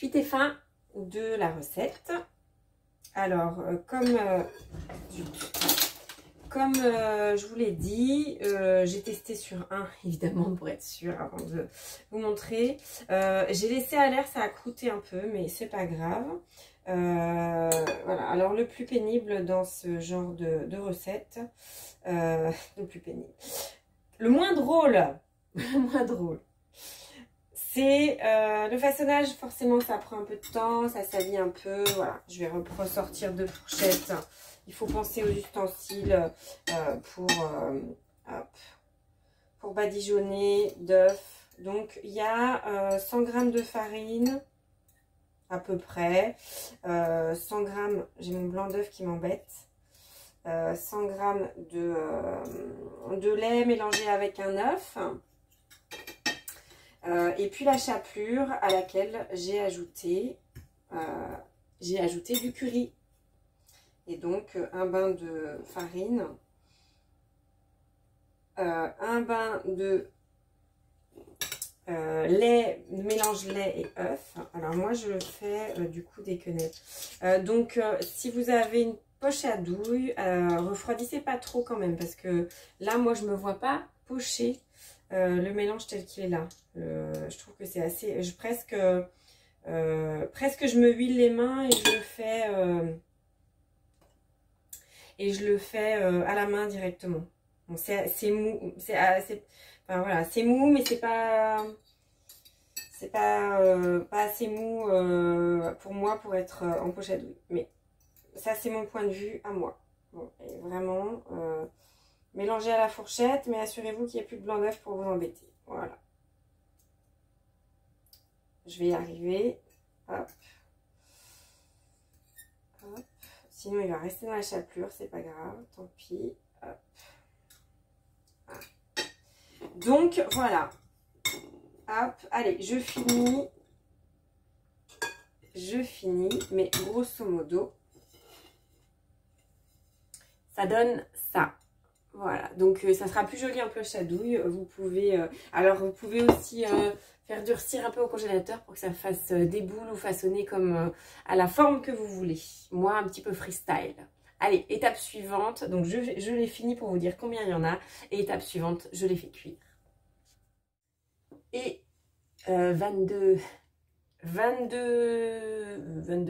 Suite et fin de la recette. Alors, comme je vous l'ai dit, j'ai testé sur un, évidemment, pour être sûre, avant de vous montrer. J'ai laissé à l'air, ça a croûté un peu, mais c'est pas grave. Voilà, alors le plus pénible dans ce genre de recette, le plus pénible, le moins drôle, le moins drôle, c'est le façonnage. Forcément ça prend un peu de temps, ça salit un peu, voilà. Je vais ressortir deux fourchettes. Il faut penser aux ustensiles pour badigeonner d'œufs. Donc il y a 100 g de farine à peu près, 100 g, j'ai mon blanc d'œuf qui m'embête, 100 g de lait mélangé avec un œuf, et puis la chapelure à laquelle j'ai ajouté du curry. Et donc un bain de farine, un bain de lait, mélange lait et œuf. Alors moi je fais du coup des quenelles. Donc si vous avez une poche à douille, refroidissez pas trop quand même, parce que là moi je me vois pas pocher le mélange tel qu'il est là. Je trouve que c'est assez, presque je me huile les mains et je le fais à la main directement. Bon, c'est mou, enfin, voilà, c'est mou, mais c'est pas assez mou pour moi pour être en poche à douille. Mais ça c'est mon point de vue à moi. Bon, et vraiment mélangez à la fourchette, mais assurez-vous qu'il n'y ait plus de blanc d'œuf pour vous embêter. Voilà. Je vais y arriver. Hop. Hop. Sinon il va rester dans la chapelure, c'est pas grave, tant pis. Hop. Donc voilà, hop, allez, je finis, mais grosso modo, ça donne ça. Voilà, donc ça sera plus joli en poche à douille. Vous pouvez, vous pouvez aussi faire durcir un peu au congélateur pour que ça fasse des boules ou façonner comme à la forme que vous voulez. Moi, un petit peu freestyle. Allez, étape suivante, donc je l'ai fini pour vous dire combien il y en a. Et étape suivante, je les fais cuire. Et 22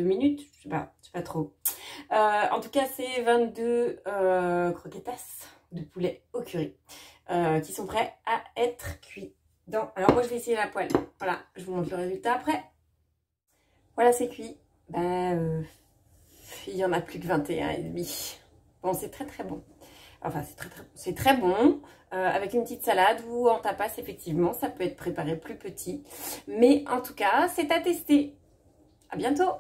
minutes, je sais pas trop. En tout cas, c'est 22 croquetas de poulet au curry qui sont prêts à être cuits. Alors moi, je vais essayer la poêle. Voilà, je vous montre le résultat après. Voilà, c'est cuit. Il y en a plus que 21,5. Bon, c'est très bon. Enfin, c'est très bon. Avec une petite salade ou en tapas, effectivement, ça peut être préparé plus petit. Mais en tout cas, c'est à tester. À bientôt!